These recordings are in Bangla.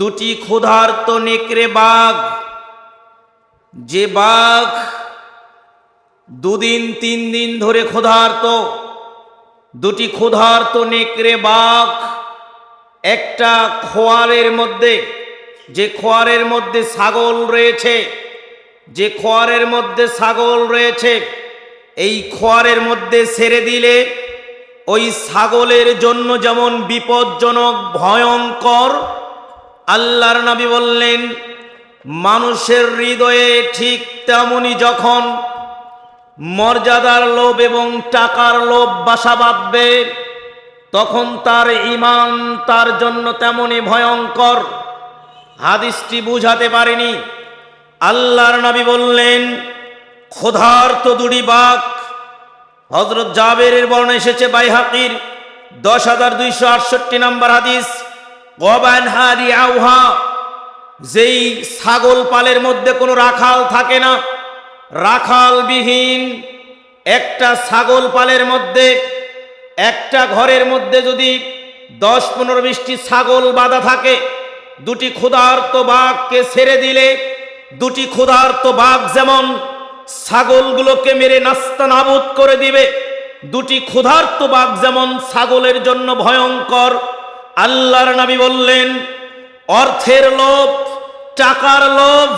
দুটি ক্ষুধার্ত নেকড়ে বাঘ, যে বাঘ 2 দিন 3 দিন ধরে ক্ষুধার্ত, দুটি ক্ষুধার্ত নেকড়ে বাঘ একটা খোয়ারের মধ্যে, যে খোয়ারের মধ্যে ছাগল রয়েছে, যে খোয়ারের মধ্যে ছাগল রয়েছে, এই খোয়ারের মধ্যে ছেড়ে দিলে ওই ছাগলের জন্য যেমন বিপজ্জনক ভয়ঙ্কর, আল্লাহর নবী বললেন মানুষের হৃদয়ে ঠিক তেমনি যখন মর্যাদার লোভ এবং টাকার লোভ বাসা বাঁধবে তখন তার ঈমান তার জন্য তেমনি ভয়ঙ্কর। হাদিসটি বুঝাতে পারেনি। আল্লাহর নবী বললেন ক্ষুধার্ত দুটি বাঘ, হযরত জাবেরের বর্ণনা এসেছে বাইহাকির 10268 নম্বর হাদিস, ওয়াবান হারি আউহা, যেই ছাগল পালের মধ্যে কোনো রাখাল থাকে না, রাখালবিহীন একটা ছাগল পালের মধ্যে, একটা ঘরের মধ্যে যদি 10-15-20টি ছাগল বাঁধা থাকে, দুটি ক্ষুধার্ত বাঘকে ছেড়ে দিলে দুটি ক্ষুধার্ত বাঘ যেমন ছাগলগুলোকে মেরে নাস্তানাবুদ করে দিবে, দুটি ক্ষুধার্ত বাঘ যেমন ছাগলের জন্য ভয়ঙ্কর। আল্লাহর নবী বললেন অর্থের লোভ, টাকার লোভ,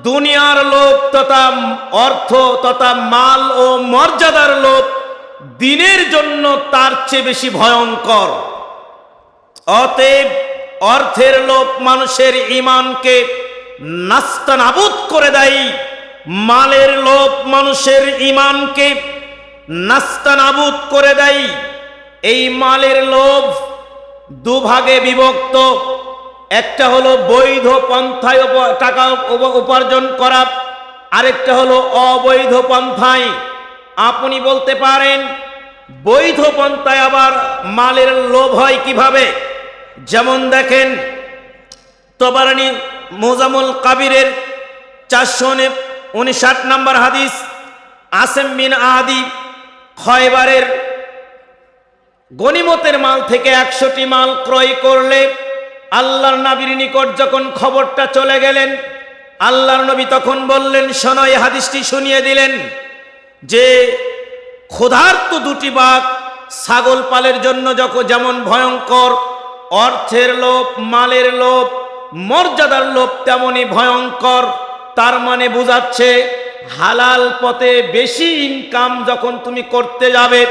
দুনিয়ার লোভ তথা অর্থ তথা মাল ও মর্যাদার লোভ দিনের জন্য তার চেয়ে বেশি ভয়ঙ্কর। অতএব অর্থের লোভ মানুষের ঈমানকে নাস্তানাবুদ করে দেয়, মালের লোভ মানুষের ঈমানকে নাস্তানাবুদ করে দেয়। এই মালের লোভ দুভাগে বিভক্ত, একটা হলো বৈধ পন্থায় টাকা উপার্জন করা, আরেকটা হলো অবৈধ পন্থায়। আপনি বলতে পারেন বৈধ পন্থায় আবার মালের লোভ হয় কিভাবে? যেমন দেখেন তবারানী মুজামুল কাবিরের 459 নম্বর হাদিস, আসেম বিন আদি খয়বারের গনিমতের মাল থেকে 100টি মাল ক্রয় করলে আল্লাহর নবীর নিকট যখন খবরটা চলে গেলেন, আল্লাহর নবী তখন বললেন শোনো, এই হাদিসটি শুনিয়ে দিলেন যে ক্ষুধার্ত দুটি বাঘ ছাগল পালের জন্য যেমন ভয়ঙ্কর, অর্থের লোভ, মালের লোভ, মর্যাদার লোভ তেমনি ভয়ঙ্কর। তার মানে বোঝাচ্ছে হালাল পথে বেশি ইনকাম যখন তুমি করতে যাবে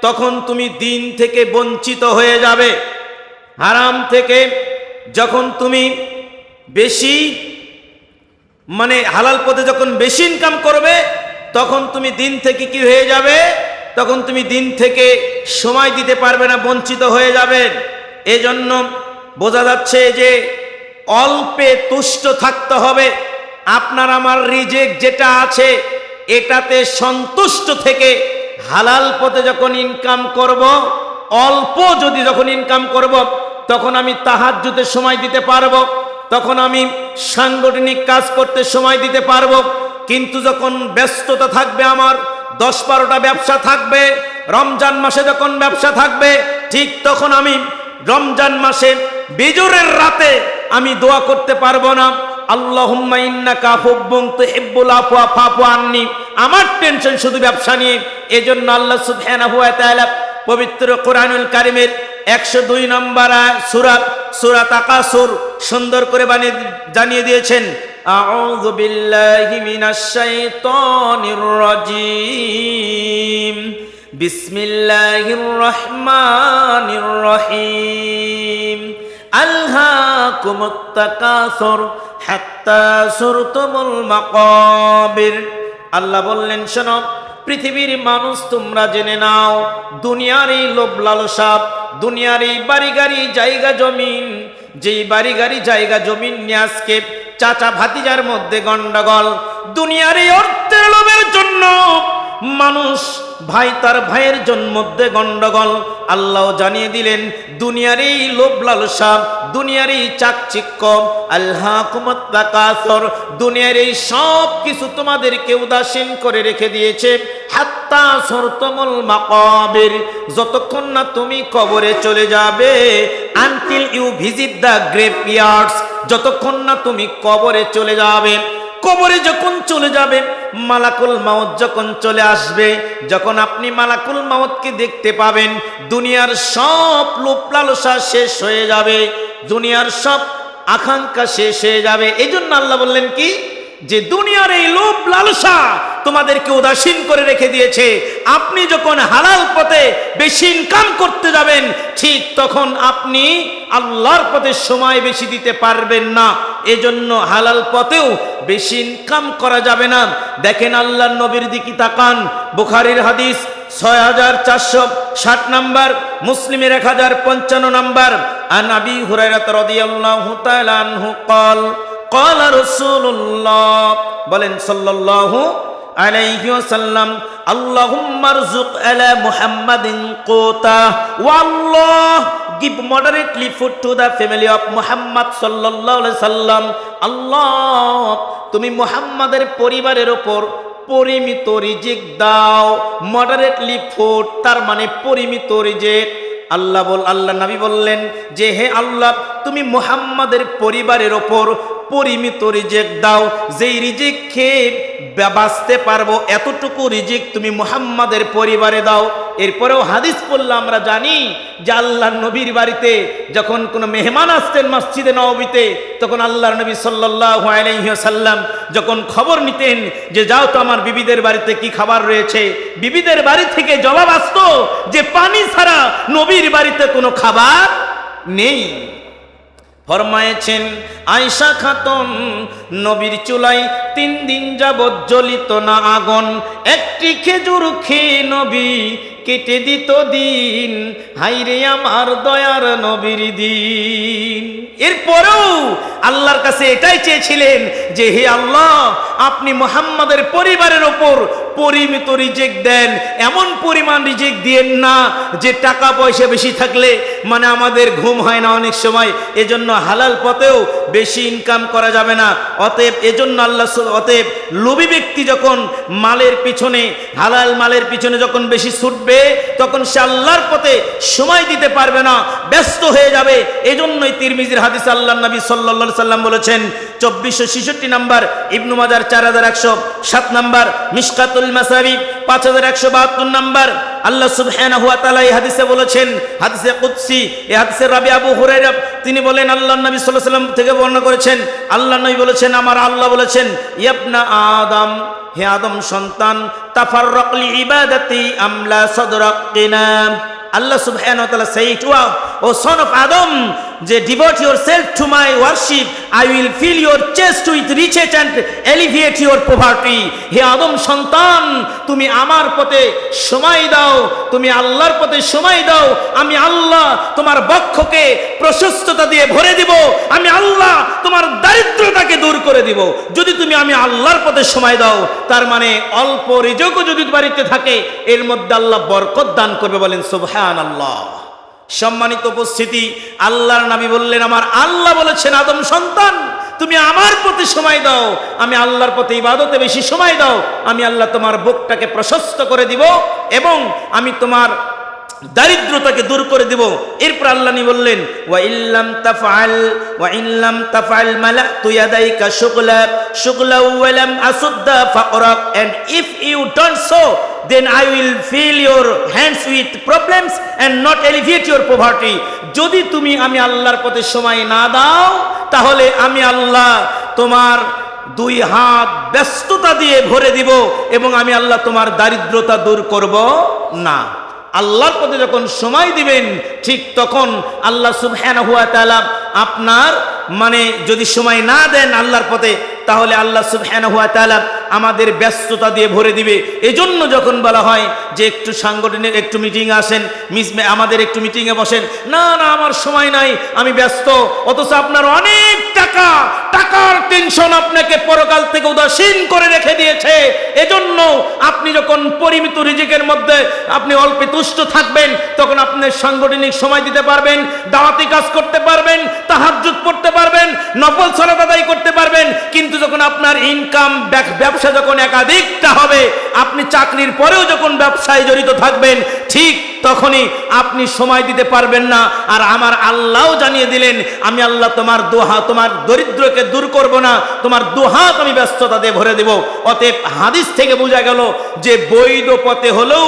তখন তুমি দিন থেকে বঞ্চিত হয়ে যাবে। হারাম থেকে যখন তুমি বেশি হালাল পথে যখন বেশি ইনকাম করবে তখন তুমি দিন থেকে কি হয়ে যাবে? তখন তুমি দিন থেকে সময় দিতে পারবে না, বঞ্চিত হয়ে যাবে। এজন্য বোঝা যাচ্ছে যে অল্পে তুষ্ট থাকতে হবে। আপনার আমার রিজিক যেটা আছে এটাতে সন্তুষ্ট থেকে হালাল পথে যখন ইনকাম করব, অল্প যদি যখন ইনকাম করব তখন আমি তাহাজ্জুদের সময় দিতে পারবো, তখন আমি সাংগঠনিক কাজ করতে সময় দিতে পারবো। কিন্তু যখন ব্যস্ততা থাকবে, আমার 10-12টা ব্যবসা থাকবে, রমজান মাসে যখন ব্যবসা থাকবে ঠিক তখন আমি রমজান মাসে বিজুরের রাতে আমি দোয়া করতে পারবো না, আল্লাহুম্মা ইন্নাকা আফুউন তুহিব্বুল আফওয়া ফাফু আন্নি। আমার টেনশন শুধু ব্যবসা নিয়ে। এজন্য আল্লাহ সুবহানাহু ওয়া তাআলা পবিত্র কোরআনুল কারীমের 102 নম্বর সূরা তাকাসুর সুন্দর করে জানিয়ে দিয়েছেন, আউযু বিল্লাহি মিনাশ শাইতানির রাজীম, বিসমিল্লাহির রহমানির রহিম, আলহাকুমুত তাকাসুর হাত্তা সুরতুমুল মাকাবির। আল্লাহ বললেন শোনো পৃথিবীর মানুষ তোমরা জেনে নাও, দুনিয়ার এই লোভ লালসা, দুনিয়ার এই বাড়ি গাড়ি জায়গা জমিন, যেই বাড়ি গাড়ি জায়গা জমিন নিয়ে আজকে চাচা ভাতিজার মধ্যে গন্ডগোল, দুনিয়ার এই অর্থের লোভের জন্য মানুষ ভাই তার ভাইয়ের মধ্যে গন্ডগোল। আল্লাহ জানিয়ে দিলেন দুনিয়ার এই লোভ লালসা, দুনিয়ার এই চাকচিক্য, আলহাকুমুত তাকাসুর, দুনিয়ার এই সব কিছু তোমাদেরকে উদাসীন করে রেখে দিয়েছে হাত্তা সুরতুমুল মাকাবির, যতক্ষণ না তুমি কবরে চলে যাবে, আনটিল ইউ ভিজিট দ্য গ্রেভইয়ার্ডস, যতক্ষণ না তুমি কবরে চলে যাবে। কবরে যখন চলে যাবে, মালাকুল মাউত যখন চলে আসবে, যখন আপনি মালাকুল মাউতকে দেখতে পাবেন, দুনিয়ার সব লোভ লালসা শেষ হয়ে যাবে, দুনিয়ার সব আকাঙ্ক্ষা শেষ হয়ে যাবে। এই জন্য আল্লাহ বললেন কি, যে দুনিয়ার এই লোভ লালসা তোমাদেরকে উদাসীন করে রেখে দিয়েছে। আপনি যখন হালাল পথে বেশি ইনকাম করতে যাবেন, ঠিক তখন আপনি আল্লাহর পথে সময় বেশি দিতে পারবেন না। এজন্য হালাল পথেও বেশি ইনকাম করা যাবে না। দেখেন আল্লাহর নবীর দিকে তাকান, বুখারীর হাদিস 6460 নাম্বার, মুসলিমের 1055 নাম্বার। আন আবি হুরায়রা রাদিয়াল্লাহু তাআলা আনহু قال قال رسول الله বলেন সাল্লাল্লাহু আলাইহি ওয়াসাল্লাম, আল্লাহুম্মা রযুক আলা মুহাম্মাদিন কুতা ওয়া আল্লাহ give moderately food to the family of Muhammad sallallahu alaihi wasallam। আল্লাহ তুমি মুহাম্মাদের পরিবারের উপর পরিমিত রিজিক দাও। মডারেটলি ফুড তার মানে পরিমিত রিজিক। আল্লাহ নবী বললেন যে হে আল্লাহ, তুমি মুহাম্মাদের পরিবারের ওপর পরিমিত রিজিক দাও, যেই রিজিক খেয়ে বাঁচতে পারবো এতটুকু রিজিক তুমি মুহাম্মাদের পরিবারে দাও। এরপরেও হাদিস পড়লে আমরা জানি যে আল্লাহর নবীর বাড়িতে যখন কোনো মেহমান আসতেন মসজিদে নববীতে, তখন আল্লাহর নবী সাল্লাল্লাহু আলাইহি ওয়াসাল্লাম যখন খবর নিতেন যে যাও তো আমার বিবিদের বাড়িতে কি খাবার রয়েছে, বিবিদের বাড়ি থেকে জবাব আসতো যে পানি ছাড়া নবীর বাড়িতে কোনো খাবার নেই। ফরমায়েছেন আয়েশা খাতুন, নবীর চুলায় 3 দিন যাবৎ জ্বলিত না আগুন, একটি খেজুর খেয়ে নবী কেটে দিত দিন, হাইরে আমার দয়ার নবীর দিন। এরপরেও আল্লাহর কাছে এটাই চেয়েছিলেন যে হে আল্লাহ, আপনি মুহাম্মাদের পরিবারের ওপর পরিমিত রিজিক দেন, এমন পরিমাণ রিজিক দিয়েন না যে টাকা পয়সা বেশি থাকলে মানে আমাদের ঘুম হয় না অনেক সময়। এজন্য হালাল পথেও বেশি ইনকাম করা যাবে না। অতএব এজন্য অতএব লোভী ব্যক্তি যখন মালের পিছনে, হালাল মালের পিছনে যখন বেশি ছুটবে, তখন সে আল্লাহর পথে সময় দিতে পারবে না, ব্যস্ত হয়ে যাবে। এজন্যই তিরমিজির হাদিস আল্লাহর নবী সাল্লাল্লাহু আলাইহি সাল্লাম বলেছেন 2466 নাম্বার, ইবনু মাজার 4107 নাম্বার, মিশকাতুল মাসাবি 5172 নাম্বার। আল্লাহ সুবহানাহু ওয়া তাআলা এই হাদিসে বলেছেন, হাদিসে কুদসি, এই হাদিসে রাবি আবু হুরায়রা তিনি বলেন আল্লাহর নবী সাল্লাল্লাহু আলাইহি সাল্লাম থেকে বর্ণনা করেছেন, আল্লাহর নবী বলেছেন, আমার আল্লাহ বলেছেন, ইবনা আদম, হে আদম সন্তান, তাফাররাক লি ইবাদাতি আমলা সাদরাকিনা। Allah subhanahu wa ta'ala said to us, O son of Adam, devote yourself to my worship, I will fill your chest with riches and alleviate your poverty। হে আদম সন্তান, তুমি আমার পথে সময় দাও, তুমি আল্লাহর পথে সময় দাও, আমি আল্লাহ তোমার বক্ষকে প্রশস্ততা দিয়ে ভরে দিব, আমি আল্লাহ তোমার দারিদ্রতাকে দূর করে দিব যদি তুমি আমি আল্লাহর পথে সময় দাও। তার মানে অল্প রিজিকও যদি বাড়িতে থাকে, এর মধ্যে আল্লাহ বরকত দান করবে। বলেন সুবহানাল্লাহ। সম্মানিত উপস্থিতি, আল্লাহর নবী বললেন, আমার আল্লাহ বলেছেন, আদম সন্তান তুমি আমার পথে সময় দাও, আমি আল্লাহর পথে ইবাদতে বেশি সময় দাও, আমি আল্লাহ তোমার বুকটাকে প্রশস্ত করে দিব এবং আমি তোমার দারিদ্রতাকে দূর করে দিব। এরপর আল্লাহ নি বললেন, ওয়া ইল্লাম তাফআল মালাতু ইয়াদাইকা শুগলা ওয়া লাম আসুদ্দা ফাকরাক, and if you don't so then I will fill your hands with problems and not alleviate your poverty। যদি তুমি আমি আল্লাহর পথে সময় না দাও, তাহলে আমি আল্লাহ তোমার 2 হাত ব্যস্ততা দিয়ে ভরে দিব এবং আমি আল্লাহ তোমার দারিদ্রতা দূর করব না। আল্লাহর পথে যখন সময় দিবেন, ঠিক তখন আল্লাহ সুবহানাহু ওয়া তাআলা আপনার মানে যদি সময় না দেন আল্লাহর পথে, তাহলে আল্লাহ সুবহানাহু ওয়া তাআলা আমাদের ব্যস্ততা দিয়ে ভরে দিবে। এজন্য যখন বলা হয় যে একটু সাংগঠনিক একটু মিটিং আসেন, আমাদের একটু মিটিংয়ে বসেন, না না আমার সময় নাই, আমি ব্যস্ত, অথচ আপনার অনেক টাকার টেনশন আপনাকে পরকাল থেকে উদাসীন করে রেখে দিয়েছে। এজন্য আপনি যখন পরিমিত রিজিকের মধ্যে আপনি অল্পে তুষ্ট থাকবেন, তখন আপনি সাংগঠনিক সময় দিতে পারবেন, দাওয়াতি কাজ করতে পারবেন, তাহাজ্জুদ পড়তে পারবেন, নফল সালাত আদায় করতে পারবেন। কিন্তু যখন আপনার ইনকাম ব্যবসা যখন একাধিকটা হবে, আপনি চাকরির পরেও যখন ব্যবসায় জড়িত থাকবেন, ঠিক তখনই আপনি সময় দিতে পারবেন না। আর আমার আল্লাহও জানিয়ে দিলেন, আমি আল্লাহ তোমার দোহা, তোমার দরিদ্রকে দূর করব না, তোমার দোহাত আমি ব্যস্ততাতে ভরে দেব। অতএব হাদিস থেকে বোঝা গেল যে বৈধ পথে হলেও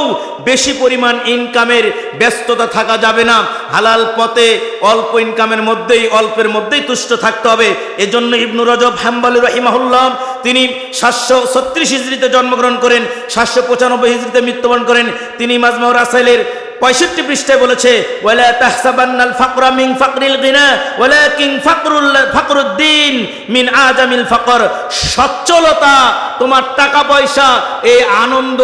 বেশি পরিমাণ ইনকামের ব্যস্ততা থাকা যাবে না, হালাল পথে অল্প ইনকামের মধ্যেই, অল্পের মধ্যেই তুষ্ট থাকতে হবে। এজন্য ইবনু রজব হাম্বলী রাহিমাহুল্লাহ তিনি 736 হিজরিতে জন্মগ্রহণ করেন, 795 হিজরিতে মৃত্যুবরণ করেন। তিনি মাজমাউ রাসাইলের 65 পৃষ্ঠায় বলেছে, ওয়ালা তাহসাবান্নাল ফাকরা মিন ফাকরিল গিনা ওয়ালাকিন ফাকরুদ্দিন মিন আজামিল ফাকর। সচ্ছলতা, তোমার টাকা পয়সা, এই আনন্দ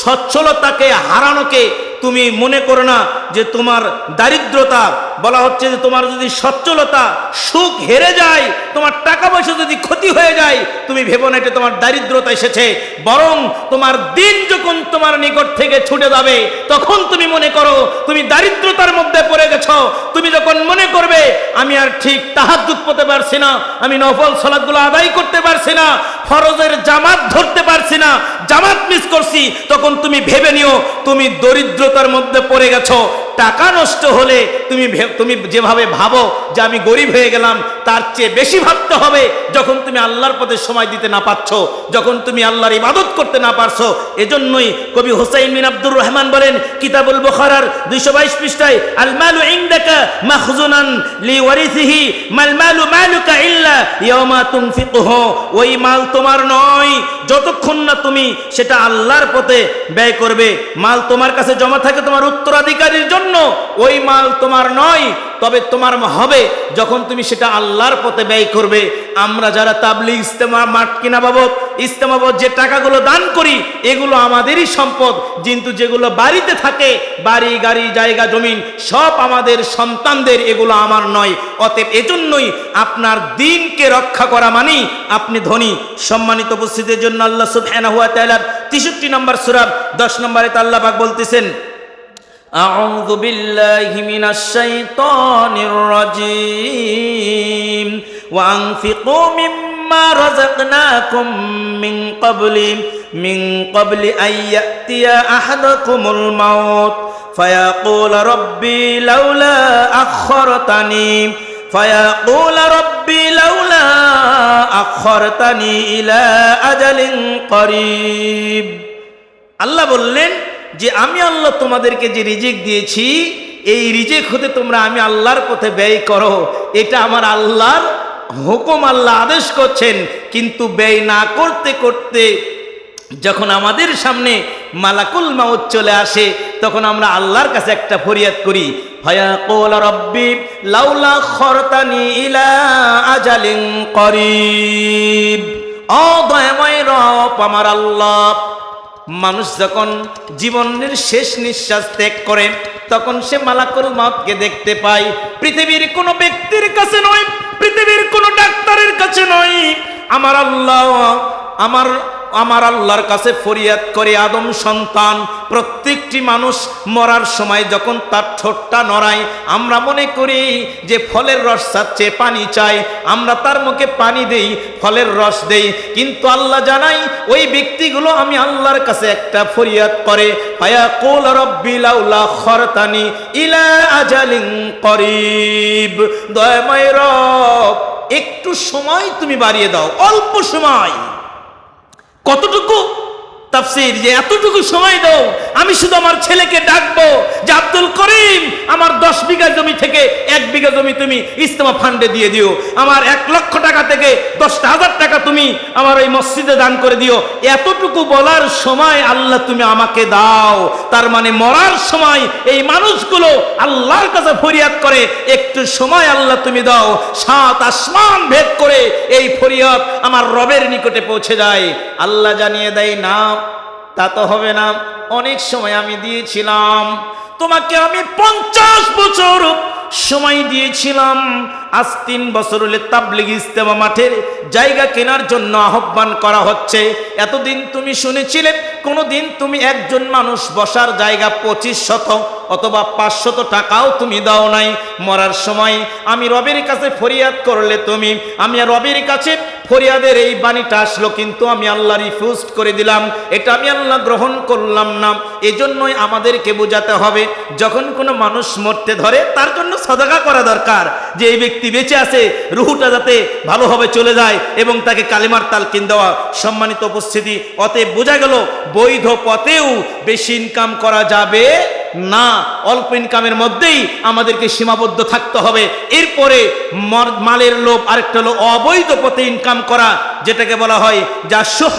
সচ্ছলতাকে হারানোকে তুমি মনে করো না যে তোমার দারিদ্রতা। বলা হচ্ছে যে তোমার যদি সচ্ছলতা, সুখ হেরে যায়, তোমার টাকা পয়সা যদি ক্ষতি হয়ে যায়, তুমি ভেবো না এটা তোমার দারিদ্রতা এসেছে, বরং তোমার দিন যখন তোমার নিকট থেকে ছুটে যাবে তখন তুমি মনে করো তুমি দারিদ্রতার মধ্যে পড়ে গেছো। তুমি যখন মনে করবে আমি আর ঠিক তাহাজ্জুদ পড়তে পারছি না, আমি নফল সালাতগুলো আদায় করতে পারছি না, ফরজের জামাত ধরতে পারছি না, জামাত মিস করছি, তখন তুমি ভেবে নিও তুমি দরিদ্রতার মধ্যে পড়ে গেছো। টাকা নষ্ট হলে তুমি যেভাবে ভাবো যে আমি গরিব হয়ে গেলাম, তার চেয়ে বেশি ভাবতে হবে যখন তুমি আল্লাহর পথে সময় দিতে না পারছ, যখন তুমি আল্লাহর ইবাদত করতে না পারছো। এজন্যই কবি হুসাইন বিন আব্দুর রহমান বলেন কিতাবুল বুখারার 222 পৃষ্ঠায়, আল মালু ইনদাকা মাখজুনান লিওয়ারিসিহি মাল মালু মালুকা ইল্লা ইয়াওমা তুনফিকুহু। ওই মাল তোমার নয় যতক্ষণ না তুমি সেটা আল্লাহর পথে ব্যয় করবে। মাল তোমার কাছে জমা থাকে তোমার উত্তরাধিকারীর জন্য, ওই মাল তোমার নয়, তবে তোমার হবে যখন তুমি সেটা আল্লাহর পথে ব্যয় করবে। আমরা যারা তাবলীগ, ইজতেমা, মাঠ কিনা বাবদ, ইজতেমা বাবদ যে টাকাগুলো দান করি এগুলো আমাদেরই সম্পদ, কিন্তু যেগুলো বাড়িতে থাকে, বাড়ি গাড়ি জায়গা জমিন সব আমাদের সন্তানদের, এগুলো আমার নয়। অতএব এজন্যই আপনার দিনকে রক্ষা করা মানেই আপনি ধনী। সম্মানিত উপস্থিতির জন্য আল্লাহ সুবহানাহু ওয়া তাআলা 63 নম্বর সূরা 10 নম্বরে আল্লাহ পাক বলতেছেন, আউযু বিল্লাহি মিনাশ শাইতানির রাজীম ওয়া আনফিকু মিম্মা রাযাকনাকুম মিন ক্বাবলি আইয়াতিয়া আহাদাকুমুল মাউত ফায়াকুল রাব্বি লাউলা আখখারতানি ইলা আজালিন করিব। আল্লাহ বললেন যে আমি আল্লাহ তোমাদেরকে যে রিজিক দিয়েছি, এই রিজিক হতে তোমরা আমি আল্লাহর পথে ব্যয় করো, এটা আমার আল্লাহর হুকুম, আল্লাহ আদেশ করছেন। কিন্তু ব্যয় না করতে করতে যখন আমাদের সামনে মালাকুল মাউত চলে আসে, তখন আমরা আল্লাহর কাছে একটা ফরিয়াদ করি, ফায়াকুল রাব্বি লাউলা আখখারতানি ইলা আজালিন করিব। ও দয়াময় রব আমার আল্লাহ, মানুষ যখন জীবনের শেষ নিঃশ্বাস ত্যাগ করে তখন সে মালাকুল মাউতকে দেখতে পায়। পৃথিবীর কোনো ব্যক্তির কাছে নয়, পৃথিবীর কোনো ডাক্তারের কাছে নয়, আমার আল্লাহ আমার আল্লাহর কাছে ফরিয়াদ করে। আদম সন্তান প্রত্যেকটি মানুষ মরার সময় যখন তার ঠোঁটটা নড়ায়, আমরা মনে করি যে ফলের রস চাচ্ছে, পানি চাই, আমরা তার মুখে পানি দেই, ফলের রস দেই। কিন্তু আল্লাহ জানাই ওই ব্যক্তিগুলো আমি আল্লাহর কাছে একটা ফরিয়াদ করে, ফায়াকুল রাব্বি লাউলা আখখারতানি ইলা আজালিন করিব। দয়াময় রব একটু সময় তুমি বাড়িয়ে দাও, অল্প সময়। কতটুকু? তাফসীর যে এতটুকু সময় দাও, আমি শুধু আমার ছেলেকে ডাকবো যে আব্দুল করিম আমার 10 বিঘা জমি থেকে 1 বিঘা জমি তুমি ইজতেমা ফান্ডে দিয়ে দিও, আমার 1 লক্ষ টাকা থেকে 10,000 টাকা তুমি আমার এই মসজিদে দান করে দিও। এতটুকু বলার সময় আল্লাহ তুমি আমাকে দাও। তার মানে মরার সময় এই মানুষগুলো আল্লাহর কাছে ফরিয়াদ করে, একটু সময় আল্লাহ তুমি দাও। 7 আসমান ভেদ করে এই ফরিয়াদ আমার রবের নিকটে পৌঁছে যায়। আল্লাহ জানিয়ে দেয় না, তা তো হবে না, অনেক সময় আমি দিয়েছিলাম তোমাকে, আমি 50 বছর সময় দিয়েছিলাম। আজ 3 বছর হলে তাবলীগ ইজতেমা মাঠের জায়গা কেনার জন্য আহ্বান করা হচ্ছে। এতদিন তুমি শুনেছিলে কোনোদিন তুমি একজন মানুষ বসার জায়গা 2500 অথবা 500 টাকাও তুমি দাও নাই। মরার সময় আমি রবের কাছে ফরিয়াদ করলে তুমি, আমি রবের কাছে ফরিয়াদের এই বাণীটা আসলো, কিন্তু আমি আল্লাহ রিফিউজ করে দিলাম, এটা আমি আল্লাহ গ্রহণ করলাম না। এজন্যই আমাদেরকে বোঝাতে হবে, যখন কোনো মানুষ মরতে ধরে তার জন্য সাদাকা করা দরকার, যে এই ব্যক্তি বেঁচে আছে, রুহুটা যাতে ভালোভাবে চলে যায় এবং তাকে কালিমার তালকিন দেওয়া। সম্মানিত উপস্থিতি, অতএব বোঝা গেল বৈধ পথেও বেশি ইনকাম করা যাবে না, অল্প ইনকামের মধ্যেই আমাদেরকে সীমাবদ্ধ থাকতে হবে। এরপরে মালের লোভ, আরেকটা হলো অবৈধ পথে ইনকাম করা, যেটাকে বলা হয় যা সহ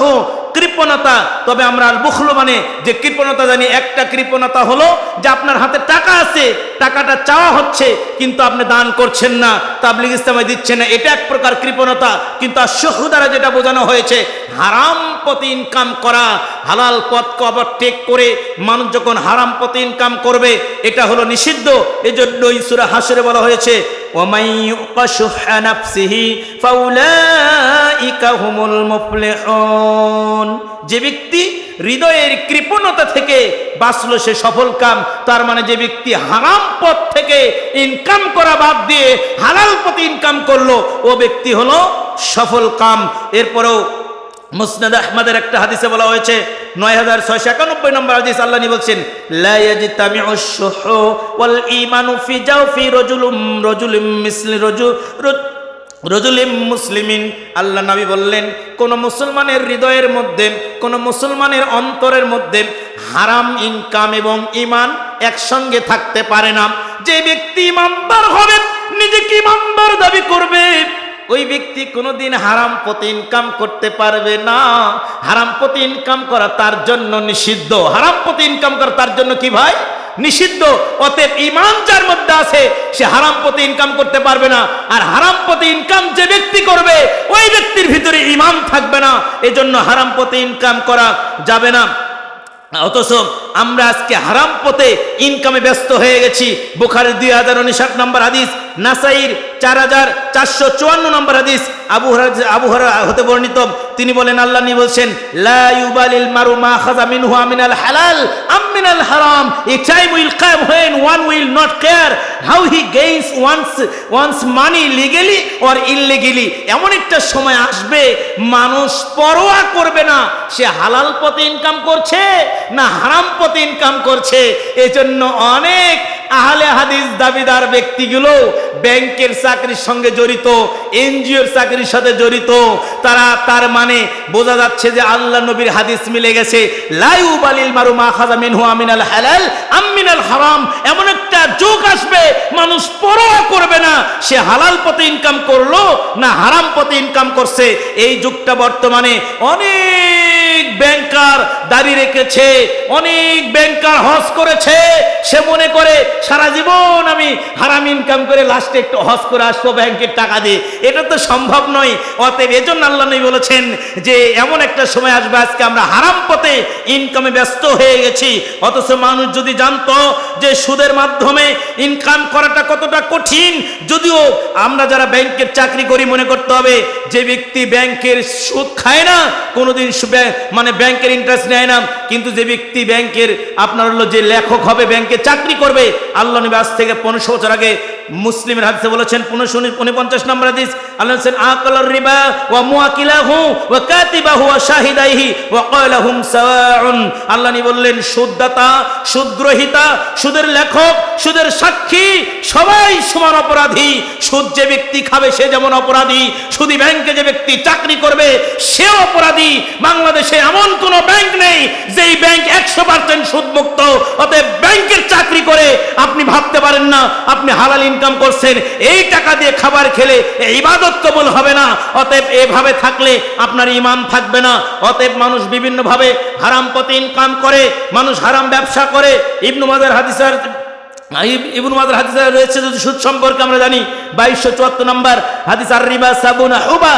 কৃপণতা। তবে আমরা আল বুখল মানে যে কৃপণতা জানি, একটা কৃপণতা হলো যে আপনার হাতে টাকা আছে, টাকাটা চাওয়া হচ্ছে কিন্তু আপনি দান করছেন না, তাবলীগ ইসলামে দিচ্ছেন না, এটা এক প্রকার কৃপণতা। কিন্তু আর সহ দ্বারা যেটা বোঝানো হয়েছে, হারাম পথে ইনকাম করা, হালাল পথকে ওভারটেক করে মানুষ যখন হারাম পথে ইনকাম করবে, এটা হলো নিষিদ্ধ। এজন্য সূরা হাশরে বলা হয়েছে, ওয়ামাই ইউকা শুহা নাফসিহি ফাউলাইকা হুমুল মুফলিহুন। যে ব্যক্তি হৃদয়ের কৃপণতা থেকে বাঁচলো সে সফল কাম। তার মানে যে ব্যক্তি হারাম পথ থেকে ইনকাম করা বাদ দিয়ে হালাল পথে ইনকাম করলো, ও ব্যক্তি হলো সফল কাম। এরপরেও মুসনাদ আহমদের একটা হাদিসে বলা হয়েছে 9691 নম্বর হাদিস, আল্লাহ নবী বলছেন, লা ইয়াজতামিউ শুহু ওয়াল ঈমানু ফি জাওফি রাজুলিম মিসলি রজুলিম মুসলিমিন। আল্লাহ নবী বললেন, কোন মুসলমানের হৃদয়ের মধ্যে, কোন মুসলমানের অন্তরের মধ্যে হারাম ইনকাম এবং ঈমান একসঙ্গে থাকতে পারে না। যে ব্যক্তি ঈমানদার হবে, নিজেকে ঈমানদার দাবি করবে, ওই ব্যক্তি কোনোদিন হারাম পথে ইনকাম করতে পারবে না। হারাম পথে ইনকাম করা তার জন্য নিষিদ্ধ। হারাম পথে ইনকাম করা তার জন্য কি ভাই? নিষিদ্ধ। অতএব ঈমান যার মধ্যে আছে সে হারাম পথে ইনকাম করতে পারবে না। আর হারাম পথে ইনকাম যে ব্যক্তি করবে, ওই ব্যক্তির ভিতরে ঈমান থাকবে না। এজন্য হারাম পথে ইনকাম করা যাবে না। অথচ আমরা আজকে হারাম পথে ইনকামে ব্যস্ত হয়ে গেছি। বুখারীর 2059 নম্বর হাদিস, নাসাইর 4454 নম্বর হাদিস, আবু হুরায়রা হতে বর্ণিত, তিনি বলেন, আল্লাহ নবী বলেন, লা ইউবালিল মারু মা খাযা মিনহু মিনাল হালাল আম মিনাল হারাম। A time will come when one will not care how he gains one's money legally or illegally। এমন একটা সময় আসবে মানুষ পরোয়া করবে না সে হালাল পথে ইনকাম করছে না হারাম পথে ইনকাম করছে। এজন্য অনেক আহলে হাদিস দাবিদার ব্যক্তিগুলো ব্যাংকের চাকরির সঙ্গে জড়িত, এনজিওর চাকরির সাথে জড়িত। তার মানে বোঝা যাচ্ছে যে আল্লাহ নবীর হাদিস মিলে গেছে, লা ইউবালিল মারু মা খাযা মিনহু মিনাল হালাল আম মিনাল হারাম। এমন একটা যুগ আসবে মানুষ পরোয়া করবে না সে হালাল পথে ইনকাম করলো না হারাম পথে ইনকাম করছে। এই যুগটা বর্তমানে অনেক ব্যাংকার দাবি রেখেছে, অনেক ব্যাংকার হজ করেছে। সে মনে করে সারা জীবন আমি হারাম ইনকাম করে লাস্টে একটু হজ করে আসবো ব্যাংকের টাকা দিয়ে। এটা তো সম্ভব নয়। অতএব এজন্য আল্লাহ নবী বলেছেন যে এমন একটা সময় আসবে আজকে আমরা হারাম পথে ইনকামে ব্যস্ত হয়ে গেছি। অথচ মানুষ যদি জানতো যে সুদের মাধ্যমে ইনকাম করাটা কতটা কঠিন, যদিও আমরা যারা ব্যাংকের চাকরি করি মনে করতে হবে যে ব্যক্তি ব্যাংকের সুদ খায় না, কোনোদিন মানে ব্যাংকের ইন্টারেস্ট নেয় না, কিন্তু যে ব্যক্তি ব্যাংকের আপনার হলো যে লেখক হবে, ব্যাংকে চাকরি করবে, আল্লাহ নবী আজ থেকে 1500 বছর আগে মুসলিমের হাদিসে বলেছেন 49 নম্বর হাদিস, আল্লাহ বলেন, আকালার রিবা ওয়া মুআকিলাহু ওয়া কাতিবাহু ওয়া শাহিদাইহি ওয়া ক্বালাহুম সাওয়াউন। আল্লাহ নবী বললেন, সুদদাতা, সুদগ্রহীতা, সুদের লেখক, সুদের সাক্ষী সবাই সমান অপরাধী। সুদ যে ব্যক্তি খাবে সে যেমন অপরাধী, সুদী ব্যাংকে যে ব্যক্তি চাকরি করবে সেও অপরাধী। বাংলাদেশে এমন কোনো ব্যাংক নেই যেই ব্যাংক 100% সুদমুক্ত। অতএব ব্যাংকের চাকরি করে আপনি ভাবতে পারেন না আপনি হালাল ইনকাম করছেন, এই টাকা দিয়ে খাবার খেলে ইবাদত কবুল হবে না। অতএব এভাবে থাকলে আপনার ঈমান থাকবে না। অতএব মানুষ বিভিন্নভাবে হারাম পথে ইনকাম করে, মানুষ হারাম ব্যবসা করে। ইবনে মাজার হাদিসে রয়েছে, যদি সুদ সম্পর্কে আমরা জানি 2274 নম্বর হাদিস, আর রিবা সাবুনা হুবা।